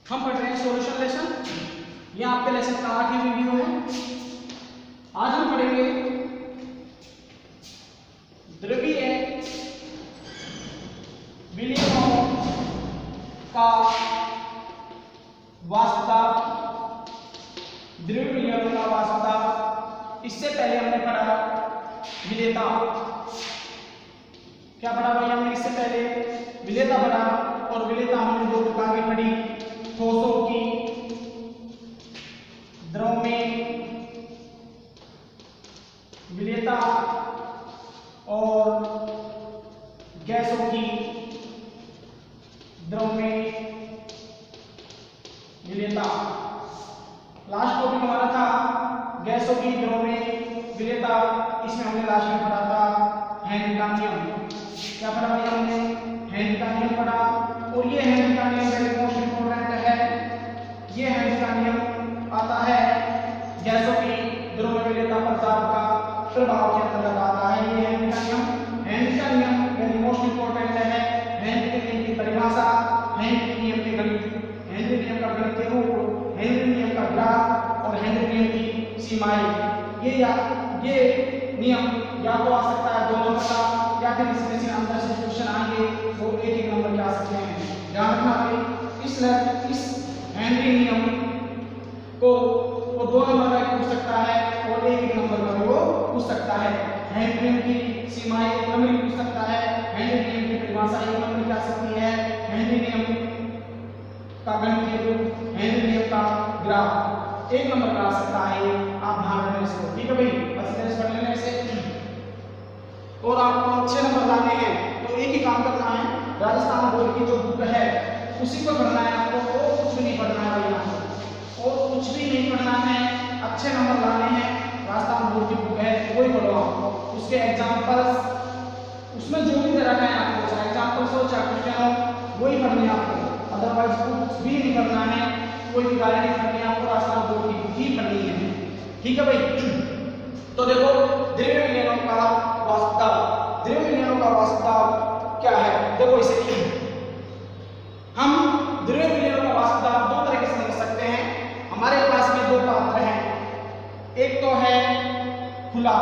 हम पढ़ रहे हैं सॉल्यूशन लेसन। ये आपके लेसन का 8वीं वीडियो है। आज हम पढ़ेंगे द्रव्यीय विलयनों का वास्तव। द्रव्य विलयनों का वास्तव, इससे पहले हमने पढ़ा विलेयता। क्या पढ़ा भाई हमने इससे पहले? विलेयता पढ़ा। और विलेयता हमने दो प्रकार की पढ़ी, ठोसों की, द्रव में विलेयता और गैसों की द्रव में विलेयता। लास्ट टॉपिक हमारा था गैसों की द्रव में विलेयता। इसमें हमने लास्ट में पढ़ा था हेनरी का नियम। क्या पढ़ा भाई हमने? हेनरी का नियम पढ़ा। और ये हेनरी का नियम वेरी मोस्ट इंपॉर्टेंट है। ये हेनरी का नियम आता है गैसों की द्रव में विलेयता पर दाब का प्रभाव के अंतर्गत आता है। ये हेनरी का नियम वेरी मोस्ट इंपॉर्टेंट है। हेनरी के नियम की परिभाषा, हेनरी के नियम के गणित, हेनरी नियम का गणितीय रूप, हेनरी नियम का ग्राफ और हेनरी नियम की सीमाएं। ये नियम या तो आ सकता है 2 नंबर का, या फिर इसमें से अंदर से क्वेश्चन आएंगे वो 1-1 नंबर के आ सकते हैं। ध्यान रखना भाई, इस हेनरी नियम को वो 2 नंबर का पूछ सकता है और 1-1 नंबर का वो पूछ सकता है। हेनरी नियम की सीमाएं 1 नंबर की पूछ सकता है। हेनरी नियम की परिभाषा 1 नंबर की आ सकती है। हेनरी नियम का गणितीय रूप, हेनरी नियम का ग्राफ 1 नंबर का आ सकता है। आप ध्यान रखना इसको, ठीक है भाई? बस इधर से पढ़ लेना इसे। और आपको 6 नंबर लाने हैं तो एक ही काम करना है, राजस्थान बोर्ड की जो बुक है उसी को पढ़ना है आपको, और कुछ भी नहीं पढ़ना है भाई आपको, और कुछ भी नहीं पढ़ना है। अच्छे नंबर लाने हैं, राजस्थान बोर्ड की बुक है वही पढ़ो आपको। उसके एग्जाम्पल्स उसमें जो भी दे रखा है आपको, चाहे एग्जाम्पल्स हो चाहे क्वेश्चन हो, वही पढ़ने आपको। अदरवाइज कुछ भी नहीं करना है, कोई भी गाइड नहीं करनी है आपको, राजस्थान बोर्ड की बुक ही पढ़नी है। ठीक है भाई? तो देखो द्रव्य विलयनों का वास्तव। द्रव्य विलयनों का वास्तव क्या है? देखो इसे हम द्रव्य विलयनों का वास्तव 2 तरह से समझ सकते हैं। हमारे पास में 2 पात्र हैं। एक तो है खुला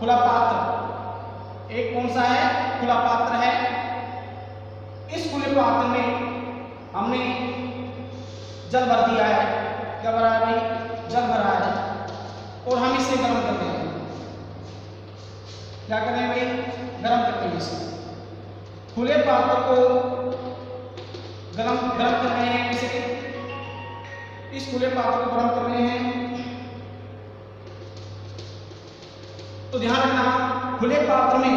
पात्र। एक कौन सा है? खुला पात्र है। इस खुले पात्र में हमने जल भर दिया है। क्या भरा है भाई? जल भरा है। और हम इसे गर्म करते हैं। क्या करें भाई? गर्म करते हैं इसे। खुले पात्र को गरम कर रहे हैं। इसे इस खुले पात्र को गरम कर रहे हैं। तो ध्यान रखना, खुले पात्र में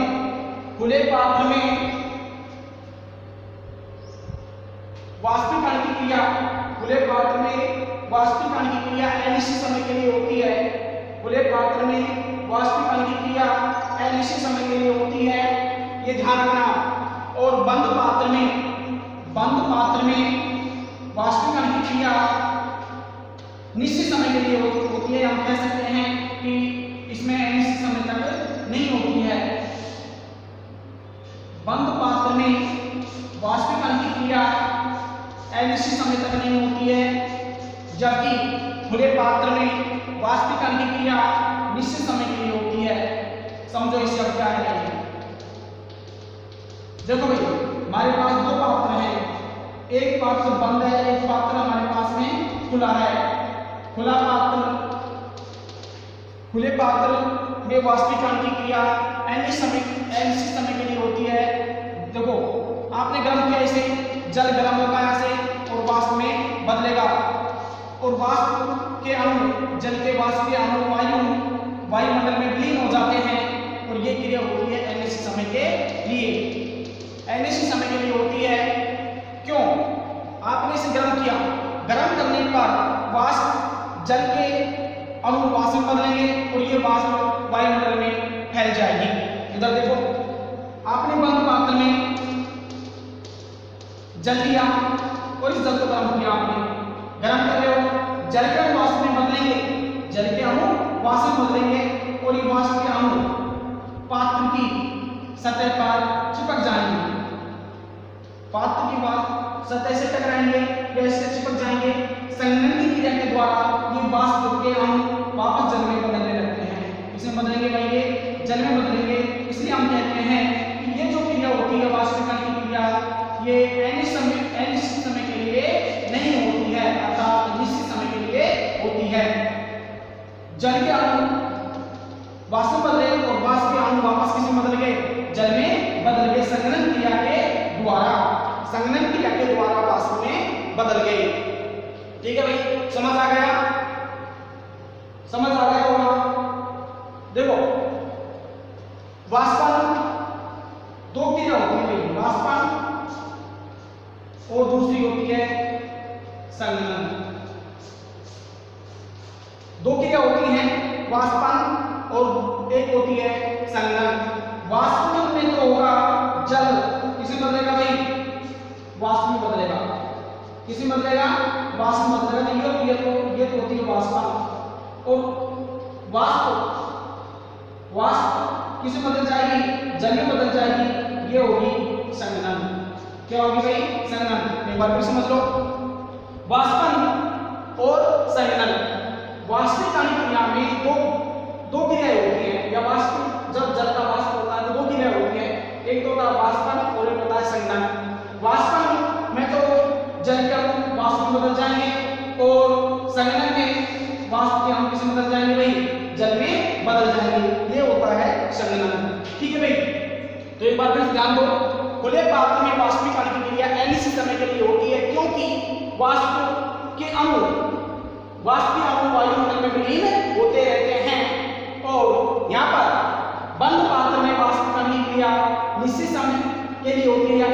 वाष्पीकरण की क्रिया, खुले पात्र में वाष्पीकरण की क्रिया अनिश्चित समय के लिए होती है। खुले पात्र में वाष्पीकरण की क्रिया अनिश्चित समय के लिए होती है, ये ध्यान रखना। और बंद पात्र में वाष्पीकरण की क्रिया निश्चित समय के लिए होती है। हम कह सकते हैं कि इसमें अनिश्चित समय तक नहीं होती है। बंद पात्र में वाष्पीकरण की क्रिया अनिश्चित समय तक नहीं होती है, जबकि खुले पात्र में वाष्पीकरण की क्रिया निश्चित समय के लिए होती है। समझो इससे अब क्या है। देखो भाई, हमारे पास 2 पात्र हैं। एक पात्र बंद है, एक पात्र हमारे पास में खुला है। खुले पात्र में वाष्पीकरण की क्रिया अनिश्चित समय के लिए होती है। देखो आपने गर्म किया इसे, जल गर्म होगा यहाँ से और वाष्प में बदलेगा, और वाष्प के अणु, जल के वाष्प के अणु वायुमंडल में विलीन हो जाते हैं। और ये क्रिया होती है अनिश्चित समय के लिए। अनिश्चित समय के लिए होती है। क्यों? आपने इसे गर्म किया, गर्म करने पर वाष्प, जल के अणु वाष्प में बदलेंगे और ये वाष्प वायुमंडल में फैल जाएगी। इधर देखो, आपने बंद पात्र में जल लिया और इस जल को गर्म किया। आपने गर्म कर रहे हो, जल के अणु वाष्प में बदलेंगे, जल के अणु वाष्प में बदलेंगे और ये वाष्प के अणु पात्र की सतह पर चिपक जाएंगे। पात्र की सतह से टकराएंगे, गैस से चिपक जाएंगे। संघनन की क्रिया के द्वारा ये वाष्प के अणु वापस जल में बदलने लगते हैं। इसमें बदलेंगे भाई, ये जल में बदलेंगे। इसलिए हम कहते हैं कि ये जो क्रिया होती है वाष्पीकरण की क्रिया, ये अनिश्चित समय के लिए नहीं होती है, अर्थात निश्चित समय के लिए होती है। जल के अणु वाष्प में बदले और वाष्प के अणु वापस किसमें बदल गए? जल में बदल गए, संघनन क्रिया के द्वारा। संघनन क्रिया के द्वारा वाष्प में बदल गए। ठीक है भाई, समझ आ गया? समझ आ गया होगा। देखो वाष्पन दो क्रिया होती है भाई, वाष्पन और दूसरी होती है संघनन। दो क्रिया होती हैं, वाष्पन और एक होती है संघनन। वाष्पन में तो होगा जल, किसमें बदलेगा भाई? वाष्प में बदलेगा। किसमें बदलेगा? वाष्प में बदलेगा। ये तो होती है वाष्पन। और वाष्प किसमें बदल जाएगी? जल में बदल जाएगी। ये होगी संघनन। क्या होगी भाई? संघनन। एक बार फिर समझ लो, वाष्पन और संघनन। वाष्पीकरण क्रिया में दो क्रियाएं होती हैं, या वाष्प जब जल का वाष्प होता है तो दो क्रियाएं होती हैं, एक तो होता है वाष्पन और एक होता है संघनन। वाष्पन में तो जल के अणु वाष्प में बदल जाएंगे और संघनन में वाष्प के अणु किसमें बदल जाएंगे भाई? जल में बदल जाएंगे। ये होता है संघनन। ठीक है भाई, तो एक बार फिर ध्यान दो, खुले पात्र में वाष्पीकरण की क्रिया अनिश्चित समय के लिए होती है, क्योंकि वाष्प के अणु वायुमंडल में विलीन होते रहते हैं। और यहाँ पर बंद पात्र में वाष्पीकरण की क्रिया निश्चित समय के लिए होती है, या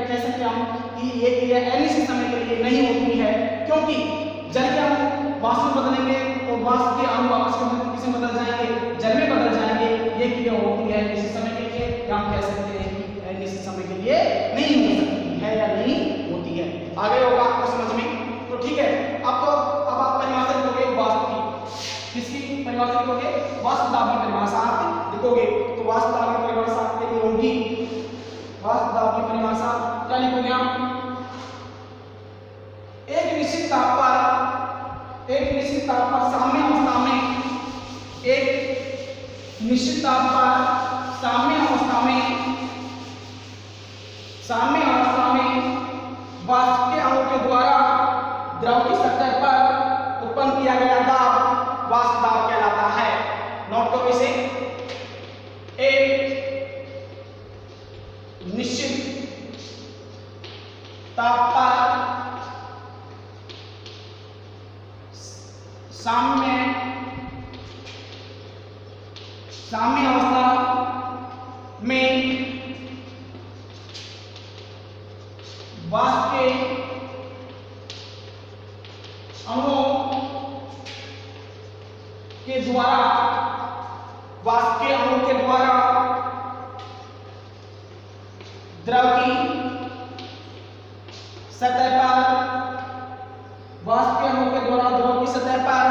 कह सकते हैं हम कि ये क्रिया अनिश्चित समय के लिए नहीं होती है, क्योंकि जल के अणु वाष्प में बदलेंगे और वाष्प के अणु वापस किसमें बदल जाएंगे? जल में बदल जाएंगे। ये क्रिया होती है निश्चित समय के लिए, या हम कह सकते हैं कि अनिश्चित समय के लिए नहीं हो सकती है या नहीं होती है। आगे होगा आपको समझ में? तो ठीक है, अब आप परिभाषा लिखोगे वाष्प की। किसकी परिभाषा लिखोगे? वाष्प दाब की परिभाषा आप लिखोगे। तो वाष्प दाब की परिभाषा आपके लिए होगी, वाष्प दाब की परिभाषा क्या लिखोगे आप? एक निश्चित ताप पर साम्य अवस्था में, एक निश्चित ताप पर साम्य अवस्था में वाष्प के अणु के द्वारा द्रव की सतह पर उत्पन्न किया गया दाब वाष्प दाब कहलाता है। नोट करो इसे। एक निश्चित ताप पर साम्य अवस्था में वाष्प के अणुओं के द्वारा द्रव की सतह पर वाष्प के अणुओं के द्वारा द्रव की सतह पर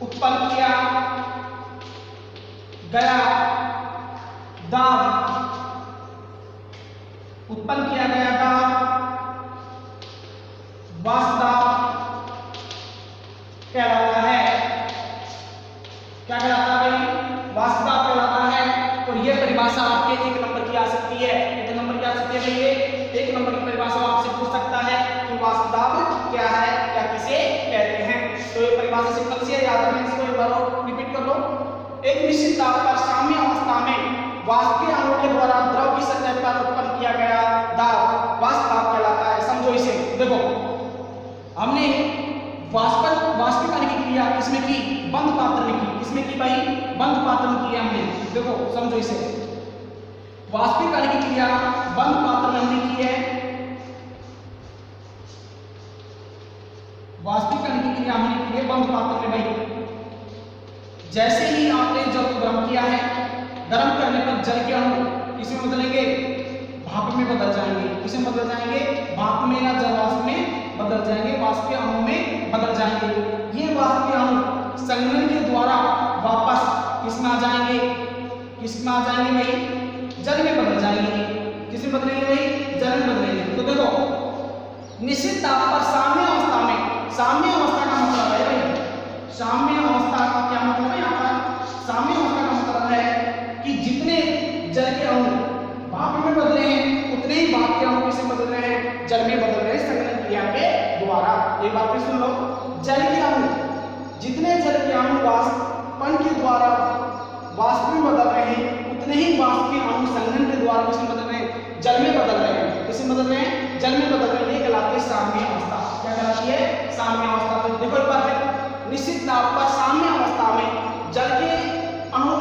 उत्पन्न किया गया दाब वाष्प दाब कहलाता है। क्या कहलाता है भाई? वाष्प दाब कहलाता है। और यह परिभाषा आपके 1 नंबर की आ सकती है। कितने नंबर की आ सकती है भाई? ये 1 नंबर की परिभाषा आपसे पूछ सकता है कि वाष्प दाब क्या है या किसे कहते हैं। तो ये परिभाषा सिंपल सी है, याद रखना। इसको एक बार रिपीट कर लो। एक निश्चित ताप पर साम्य अवस्था में वाष्प के अणु के द्वारा द्रव की सतह पर उत्पन्न किया गया दाब वाष्प दाब कहलाता है। समझो इसे। देखो, हमने वाष्पीकरण की क्रिया किसमें की? बंद पात्र में की। किसमें की भाई? बंद पात्र में की हमने। देखो समझो इसे, वाष्पीकरण की क्रिया बंद पात्र में हमने की है। वाष्पीकरण की क्रिया हमने की है बंद पात्र में भाई। जैसे ही आपने जल को गर्म किया है, गर्म करने पर जल के अणु किसमें बदलेंगे? भाप में बदल जाएंगे। किसमें बदल जाएंगे? भाप में या जल वाष्प में बदल जाएंगे, वाष्प के अणु में बदल जाएंगे। ये वाष्प के अणु संघनन के द्वारा वापस किसमें आ जाएंगे? किसमें आ जाएंगे भाई? जल में बदल जाएंगे। किसमें बदलेंगे भाई? जल में बदलेंगे। तो देखो निश्चित ताप पर साम्य अवस्था में, साम्य अवस्था का मतलब है भाई, साम्य अवस्था का क्या मतलब है यहाँ पर? साम्य अवस्था का मतलब है कि जितने जल के अणु भाप में बदले हैं उतने ही भाप के अणु किसमें बदल रहे हैं? जल में बदल रहे हैं संघनन क्रिया के द्वारा। एक बात फिर सुन लो, जल के अणु, जितने जल के अणु वाष्पन के द्वारा वाष्प में बदल रहे हैं उतने ही वाष्प के अणु संघनन के द्वारा किसमें बदल रहे हैं? जल में बदल रहे हैं। किसमें बदल रहे हैं? जल में बदल रहे हैं। ये कहलाती है साम्य अवस्था। क्या कहलाती है? साम्य अवस्था। तो देखो एक बार, निश्चित ताप पर साम्य अवस्था में जल के अणु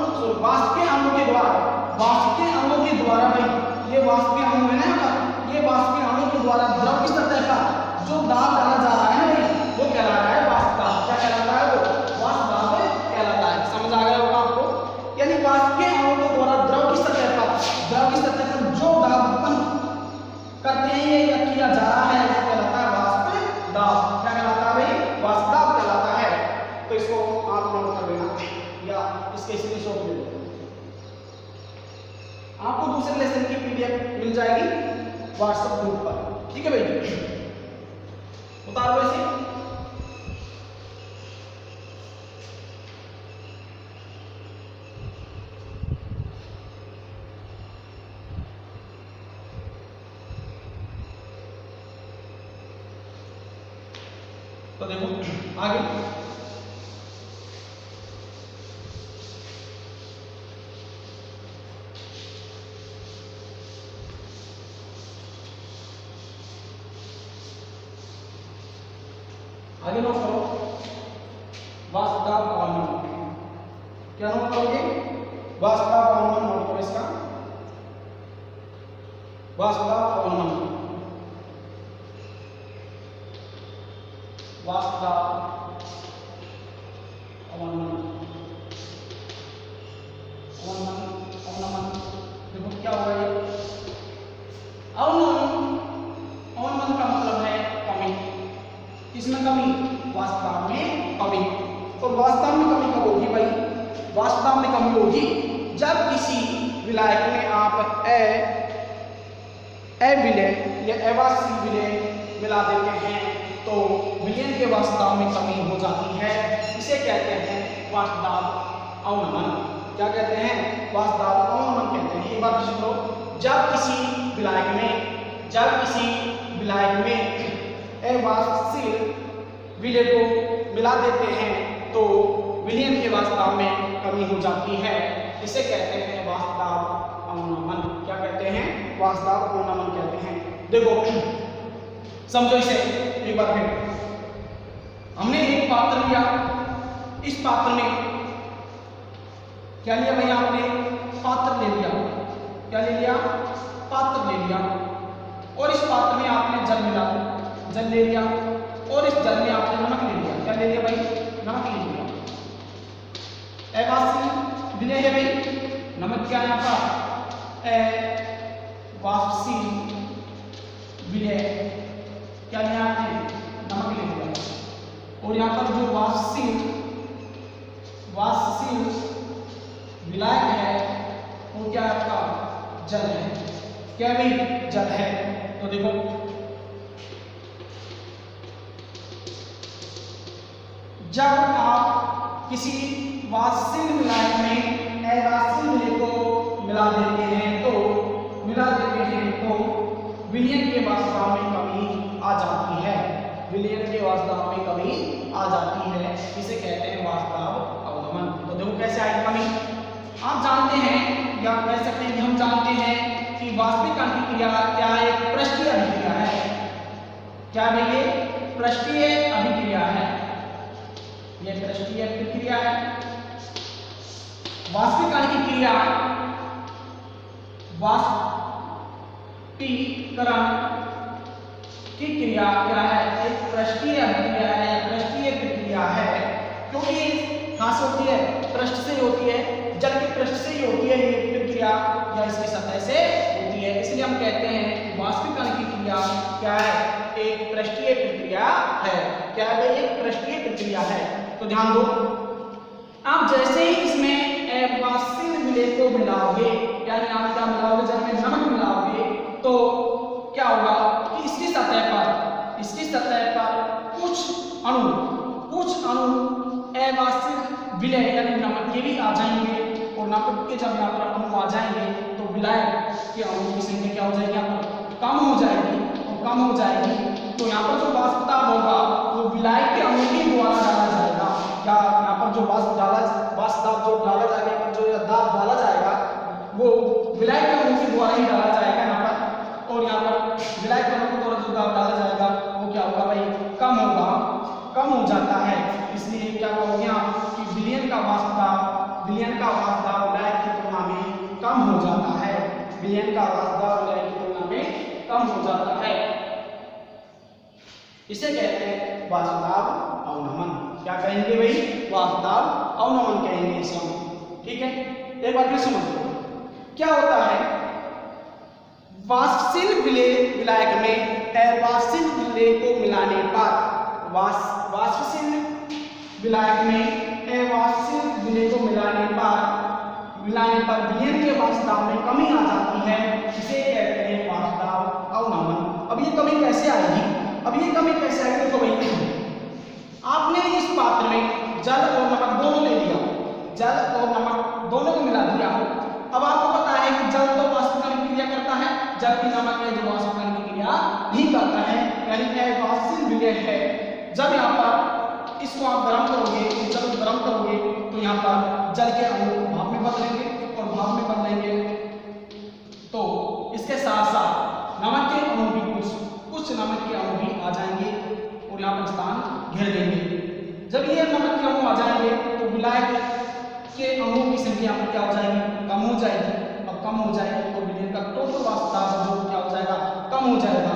वाष्प के अणु के द्वारा, वाष्प के अणु के द्वारा भाई, ये वाष्प के अणु है ना यहाँ पर, ये वाष्प के अणु के द्वारा द्रव की सतह का जो दाब डाला जा रहा है ना भाई, वो कहला रहा है वाष्प दाब। क्या कहलाता है? वो वाष्प दाब कहलाता है। समझ आ गया होगा आपको? यानी वाष्प के अणु के द्वारा द्रव की सतह पर जो दाब उत्पन्न करते हैं ये किया जा रहा है, वो कहलाता है वाष्प दाब। क्या कहलाता है भाई? वाष्प दाब कहलाता है। तो इसको आप नोट कर लेना या इसके स्क्रीनशॉट ले लो। आपको दूसरे लेसन की पीडीएफ मिल जाएगी व्हाट्सएप ग्रुप पर। ठीक है भाई, उतार लो इसे। तो देखो आगे, आगे नोट करो वाष्प दाब अवनमन। क्या नोट करोगे? वाष्प दाब अवनमन नोट करो इसका, वाष्प दाब अवनमन, वाष्प दाब अवनमन, अवनमन। देखो क्या हुआ ये अवनमन, अवनमन का मतलब है कमी। किसमें कमी? वाष्प दाब में कमी। तो वाष्प दाब में कमी कब होगी भाई? वाष्प दाब में कमी होगी जब किसी विलायक में आप विलय या एवासी विलय मिला देते हैं तो विलयन के वाष्प दाब में कमी हो जाती है। इसे कहते हैं वाष्प दाब अवनमन। क्या कहते हैं? वाष्प दाब अवनमन कहते हैं। एक बार सुन लो, जब किसी विलायक में अवाष्पशील विलय को मिला देते हैं तो विलयन के वाष्प दाब में कमी हो जाती है। इसे कहते हैं वाष्प दाब अवनमन। क्या कहते हैं? वाष्प दाब अवनमन कहते हैं। देखो समझो इसे एक बार फिर। हमने एक पात्र लिया, इस पात्र में क्या लिया भाई? आपने पात्र ले लिया। क्या ले लिया? पात्र ले लिया। और इस पात्र में आपने जल मिला, जल ले लिया। और इस जल में आपने नमक ले लिया। क्या ले लिया भाई? नमक ले लिया। एवासी विलय है भाई, नमक क्या है यहाँ पर? वाष्पशील विलय। क्या लिया आपने? नमक ले लिया। और यहाँ पर जो वाष्पशील विलायक है वो क्या है आपका? जल है। क्या भाई? जल है। तो देखो जब आप किसी वाष्पशील विलायक में अवाष्पशील विलय को मिला देते हैं तो विलयन के वाष्प दाब में कमी आ जाती है। विलयन के वाष्प दाब में कमी आ जाती है। इसे कहते हैं वाष्प दाब अवनमन। तो देखो कैसे आएगी कमी। आप जानते हैं या कह सकते हैं कि हम जानते हैं कि वाष्पीकरण की क्रिया क्या है? एक पृष्ठीय अभिक्रिया है। क्या है ये? पृष्ठीय अभिक्रिया है। ये पृष्ठीय अभिक्रिया है। वाष्पीकरण की क्रिया, वाष्पीकरण की क्रिया क्या है? एक पृष्ठीय अभिक्रिया है, पृष्ठीय प्रक्रिया है। क्योंकि कहां से होती है? पृष्ठ से होती है, जल के पृष्ठ से ही होती है ये प्रक्रिया या इसकी सतह से होती है। इसलिए हम कहते हैं वाष्पीकरण की क्रिया क्या है? एक पृष्ठीय प्रक्रिया है। क्या है? एक पृष्ठीय प्रक्रिया है। तो ध्यान दो, आप जैसे ही इसमें अवाष्पशील विलय को मिलाओगे, यानी आप क्या मिलाओगे? जब में नमक मिलाओगे तो क्या होगा कि इसकी सतह पर कुछ अणु अवाष्पित विलय यानी नमक के भी आ जाएंगे, और नमक के जब यहाँ पर अणु आ जाएंगे तो विलय के अणु की संख्या क्या हो जाएगी, यहाँ पर कम हो जाएगी, और कम हो जाएगी तो यहाँ पर जो वाष्प दाब होगा वो विलय के अणु के द्वारा डाला जाएगा। क्या यहाँ पर जो वाष्प दाब जो डाला जाएगा, यहाँ पर जो दाब डाला जाएगा वो विलय के अणु के द्वारा ही डाला जाएगा यहाँ पर, और यहाँ पर विलय के अणु के द्वारा जो दाब डाला जाएगा वो क्या होगा भाई, कम होगा, कम हो जाता है। इसलिए क्या हो गया कि विलयन का वाष्प दाब विलय की तुलना में कम हो जाता है, विलयन का वाष्प दाब विलय की तुलना में कम हो जाता है। इसे कहते हैं वाष्प दाब अवनमन। क्या कहेंगे भाई, वाष्प दाब अवनमन कहेंगे इसे हम। ठीक है, एक बार फिर समझो क्या होता है। वाष्पशील विलायक में अवाष्पशील विलय को मिलाने पर वाष्पशील विलायक में अवाष्पशील विलय को मिलाने पर विलयन के वाष्प दाब में कमी आ जाती है। इसे कहते हैं वाष्प दाब अवनमन। अब ये कमी कैसे आएगी, देखो भाई, आपने इस पात्र में जल और नमक दोनों ले लिया, जल और नमक दोनों को मिला दिया। अब आपको पता है कि जल तो वाष्पीकरण की क्रिया करता है, जबकि नमक है जो वाष्पीकरण की क्रिया नहीं करता है, यानी अवाष्पशील विलय है। जब यहाँ पर इसको आप गर्म करोगे, जल गर्म करोगे तो यहाँ पर जल के अणु भाप में बदलेंगे, और भाप में बदलेंगे तो इसके साथ साथ नमक के अणु भी कुछ नमक के अणु भी आ जाएंगे और यहाँ पर स्थान घेर देंगे। जब ये नमक के अणु आ जाएंगे तो विलायक के अणुओं की संख्या पर क्या हो जाएगी, कम हो जाएगी। अब कम हो जाएगी तो विलयन का टोटल वाष्प दाब जो क्या हो जाएगा, कम हो जाएगा।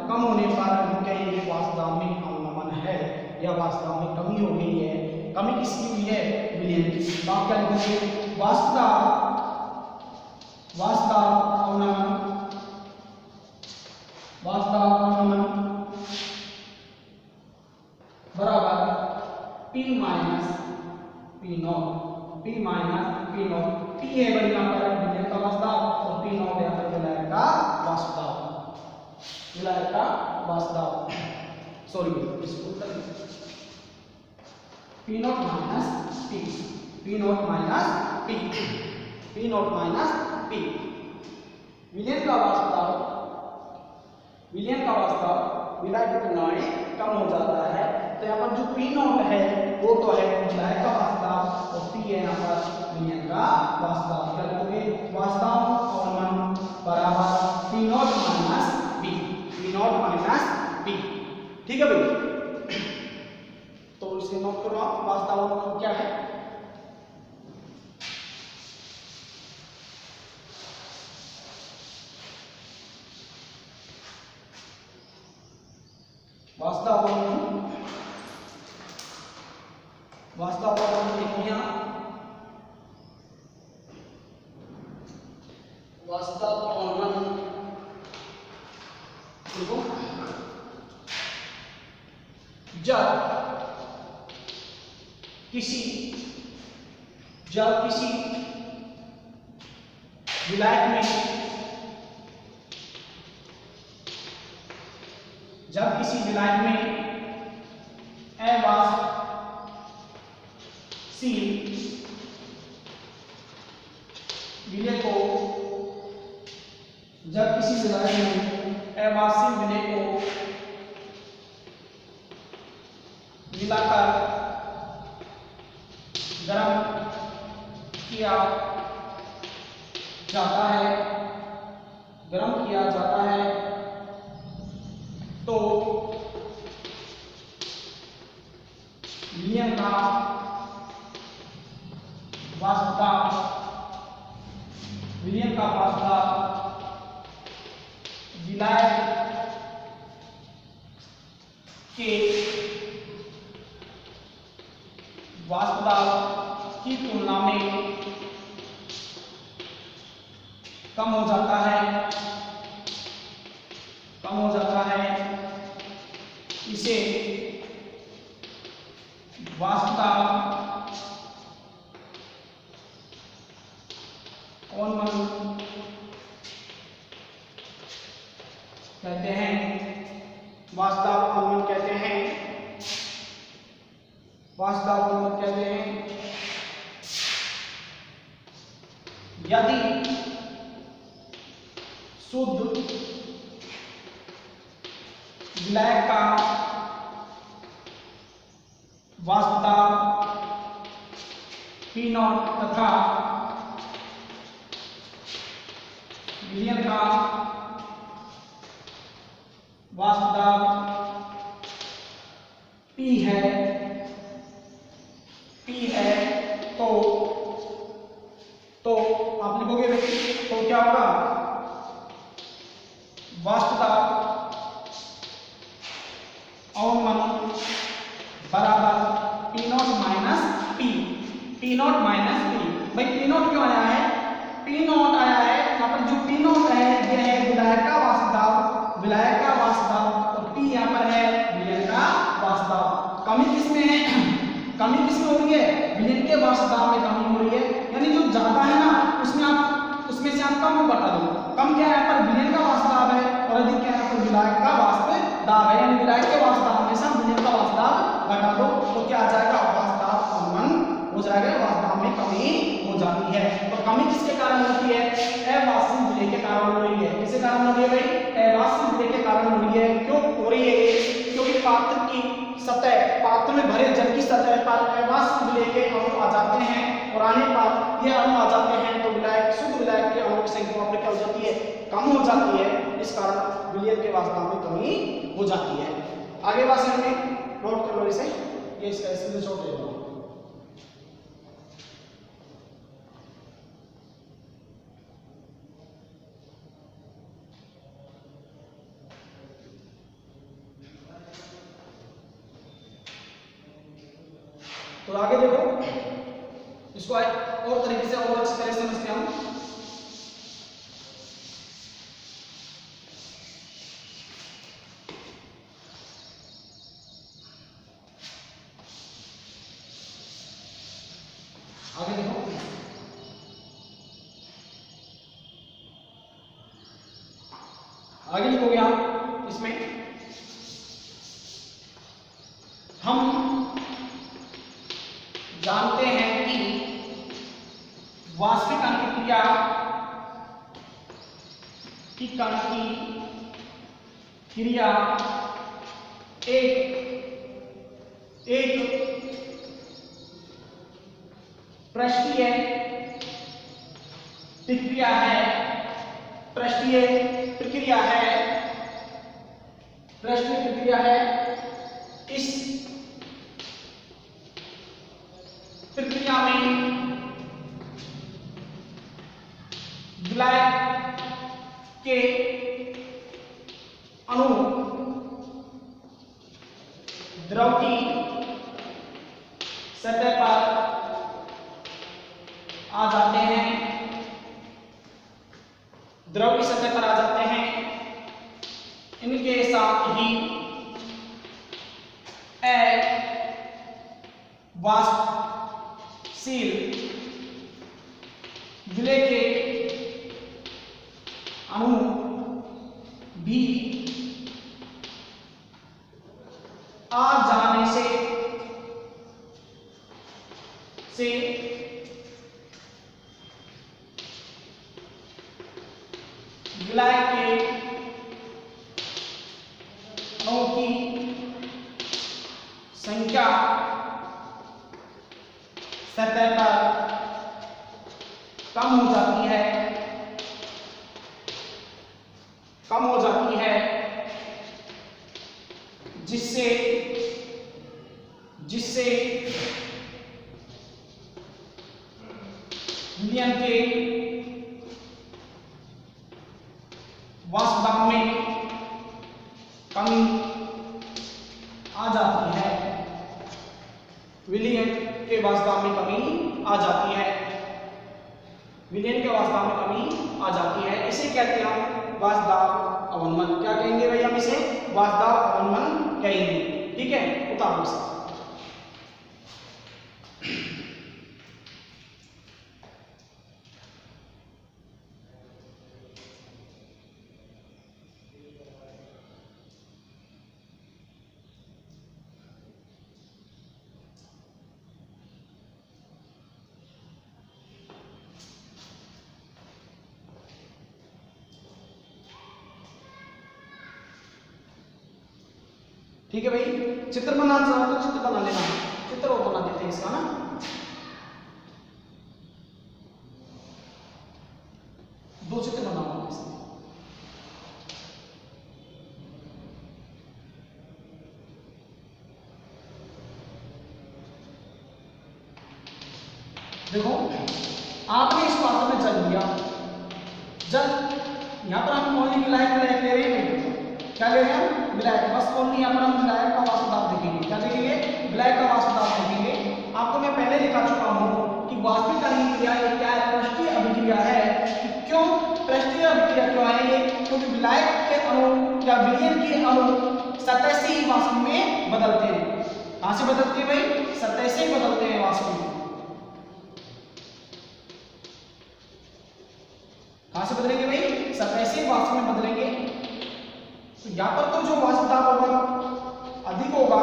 कम होने पर हम कहेंगे वाष्प दाब में अवनमन है, या वाष्प दाब में कमी हो गई है। कमी किसकी हुई है, विलयन की। तो आप क्या लिखेंगे, वाष्प दाब अवनमन, वाष्प दाब अवनमन बराबर P minus P not, P minus P not. P है भाई यहाँ पर विलयन का वाष्प दाब, और P नॉट यहाँ पर विलायक का वाष्प दाब, विलायक का वाष्प दाब, सॉरी इसको P not minus P, P not minus P, P not minus P। विलयन का वाष्प दाब विलय की तुलना में कम हो जाता है। तो यहाँ पर जो P नॉट है वो तो है विलायक का वाष्प दाब, और P है यहाँ पर विलयन का वाष्प दाब। क्या लिखोगे, वाष्प दाब अवनमन बराबर P not minus P, P not minus P। ठीक है भाई, तो इसे नोट करो आप, वाष्प दाब अवनमन क्या है। वाष्प दाब अवनमन लिखिए, वाष्प दाब अवनमन देखो, जब किसी विलायक में अवाष्पशील विलय को मिलाकर गर्म किया जाता है, तो विलयन का वाष्प दाब विलायक के वाष्प दाब की तुलना में कम हो जाता है। इसे वाष्प दाब अवनमन कहते हैं। वाष्प दाब अवनमन कहते हैं। वास्तव अवनमन कहते हैं। यदि शुद्ध विलायक का वास्तव P0 तथा विलयन का वास्तव P है तो आप लिखोगे तो क्या होगा, वास्तव अवनमन बराबर P0 minus P। P0 minus P, भाई P0 क्यों आया है? P0 आया है यहाँ पर, जो P0 है यह है विलायक का वास्तव, विलायक का वास्तव, और P यहाँ पर है विलयन का वास्तव। कमी किसमें है? कमी किसमें हो रही है? विलयन के वास्तव में कमी हो रही है, यानी जो ज्यादा है ना उसमें से आप कम को घटा दो। कम क्या है यहाँ पर? विलयन का वास्तव है, और अधिक क्या है यहाँ पर? विलायक का वास्तव है, यानी विलायक के वास्तव में से हम विलयन का वास्तव घटा दो तो क्या आ जाएगा? वास्तव अवनमन हो जाएगा, वास्तव में कमी हो जाती है। तो कमी किसके कारण होती है? अवास्तविक विलय के कारण हो रही है। किसके कारण हो रही है भाई? अवास्तविक विलय के कारण हो रही है। क्यों हो रही है? क्योंकि पात्र की सतह, पात्र में भरे जल की सतह पर अवास्तविक विलय के अणु आ जाते हैं, और आने पर ये अणु आ जाते हैं तो विलायक, शुद्ध विलायक के अणुओं की संख्या क्या हो जाती है? कम हो जाती है। इस कारण विलयन के वास्तव में कमी हो जाती है। आगे बात में नोट कर लो इसे, ये इसका स्क्रीनशॉट ले लो। तो आगे देखो, इसको और तरीके से और अच्छी तरह से समझते हैं हम। आगे देखो, आगे लिखोगे आप इसमें, हम जानते हैं कि वास्तविक अन्तरक्रिया की कण की क्रिया एक पृष्ठीय प्रक्रिया है, पृष्ठीय प्रक्रिया है, पृष्ठीय प्रक्रिया है। इस प्रक्रिया में विलायक के अणु द्रव की सतह पर आ जाते हैं, द्रव की सतह पर आ जाते हैं। इनके साथ ही अवाष्पशील विलय के अणु भी आ जाने से विलायक के अणुओं की संख्या सतह पर कम हो जाती है, कम हो जाती है, जिससे विलयन के वास्तव में कमी आ जाती है, विलयन के वास्तव में कमी आ जाती है, विलयन के वास्तव में कमी आ जाती है। इसे कहते हैं हम वास्तव अवनमन। क्या कहेंगे भाई? हम इसे वास्तव अवनमन कहेंगे। ठीक है, उतारो इसे। ठीक है भाई, चित्र बनाना चाहो तो चित्र बना लेना, चित्र और बना देते हैं इसका ना। दो चित्र बनाऊंगा इसमें। देखो आपने इस पात्र में जल लिया, जल यहाँ पर हम ओनली विलायक विलायक ले रहे हैं, क्या ले रहे हैं हम विलायक, बस ओनली यहाँ पर हम विलायक का वाष्पदाब देखेंगे, क्या देखेंगे विलायक का वाष्पदाब देखेंगे। आपको मैं पहले दिखा चुका हूँ कि वाष्पिक अभिक्रिया ये क्या है, पृष्ठीय अभिक्रिया है। कि क्यों पृष्ठीय अभिक्रिया क्यों है ये, क्योंकि विलायक के अणु या विलयन के अणु सतह से ही वाष्प में बदलते हैं। कहां से बदलते हैं भाई, सतह से ही बदलते हैं वाष्प में। कहां से बदलेंगे भाई, सतह से वाष्प में बदलेंगे। तो यहां पर तो जो वाष्पदाब होगा अधिक होगा,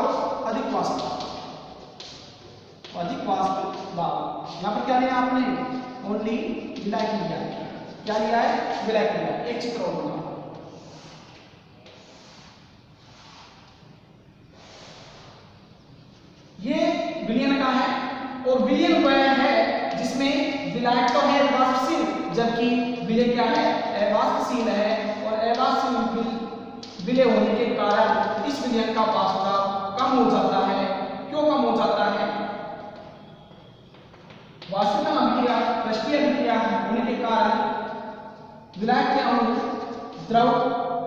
अधिक वाष्पदाब, अधिक वाष्पदाब। यहां पर क्या लिया आपने, ओनली विलायक लिया है, क्या लिया है विलायक लिया है। एक चित्र और बना, ये विलयन का है और विलयन वह है जिसमें विलायक तो है वाष्पशील, जबकि विलय क्या है अवाष्पशील है। और अवाष्पशील विलय होने के कारण इस विलयन का वाष्पदाब कम हो जाता है। क्यों कम हो जाता है, वाष्पिक अभिक्रिया पृष्ठीय अभिक्रिया होने के कारण विलायक के अणु द्रव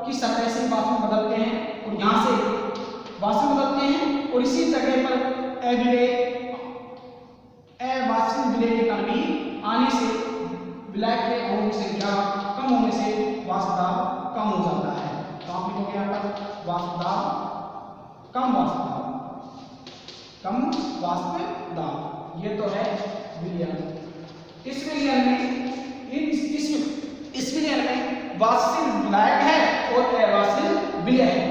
की सतह से वाष्प में बदलते हैं और यहाँ से वाष्प में बदलते हैं, और इसी जगह पर अविलय अवाष्पशील विलय के कण भी आने से विलायक के अणुओं की संख्या कम होने से वाष्पदाब कम हो जाता है। तो आप लिखोगे यहाँ पर वाष्पदाब, कम वाष्पदाब, कम वाष्पदाब। ये तो है विलयन। इस विलयन में इस विलयन में वाष्पशील विलायक है और अवाष्पशील विलय है।